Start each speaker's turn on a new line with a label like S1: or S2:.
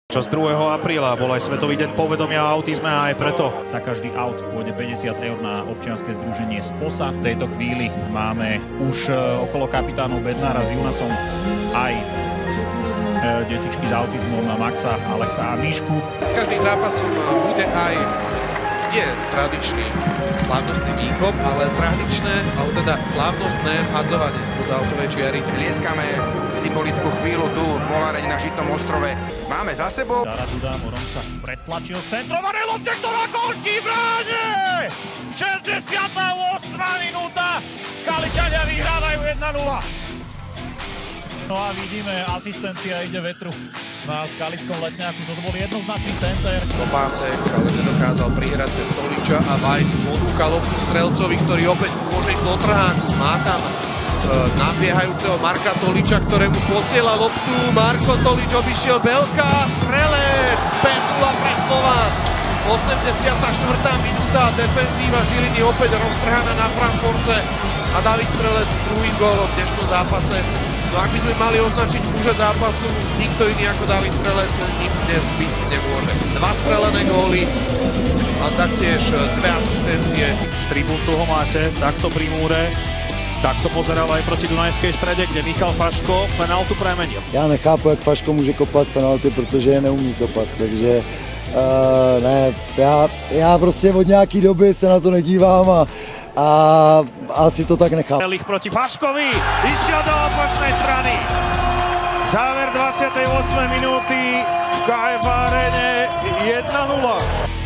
S1: Čas 2. apríla bol aj Svetový deň povedomia o autizme a aj preto
S2: za každý aut pôjde 50 eur na občianske združenie SPOSA. V tejto chvíli máme už okolo kapitánov Bednára s Junasom aj detičky s autizmom Maxa, Alexa a Míšku.
S3: Každý zápas bude aj nie tradičný slávnostný výkop, ale tradičné, alebo teda slávnostné vhadzovanie spoza autovej čiary.
S4: Tlieskame symbolickú chvíľu tu v Moláreň na Žitnom ostrove. Máme za sebou.
S2: Daraduda, Morom sa pretlačil centrované lopte, ktorá končí v bráne! 68. minúta, Skaličania vyhrávajú 1-0. No a vidíme, asistencia ide vetru na Skalickom letňáku. To bol jednoznačný center.
S3: Topásek, ale nedokázal prihrať cez Toliča a Weiss ponúka loptu strelcovi, ktorý opäť môže ísť do trháku. Má tam nabiehajúceho Marka Toliča, ktorému posiela loptu. Marko Tolič obišiel Belka, strelec, 5-0 pre Slovan. 84. minúta, defenzíva Žiliny opäť roztrhaná na Frankfurte a David Strelec s druhým gólom v dnešnom zápase. No ak by sme mali označiť muža zápasu, nikto iný ako David Strelec ním dnes byť nemôže. 2 strelené góly a taktiež 2 asistencie.
S1: Z tribún tu ho máte, takto pri múre. Takto pozeral aj proti Dunajskej Strede, kde Michal Faško penaltu premenil.
S5: Já nechápu, jak Faško může kopat penalty, protože je neumí kopat, takže ne, já prostě od nějaký doby se na to nedívám a asi to tak nechám.
S1: Ich proti Faškovi, išiel do opačnej strany. Záver 28. minúty v KF Arene 1-0.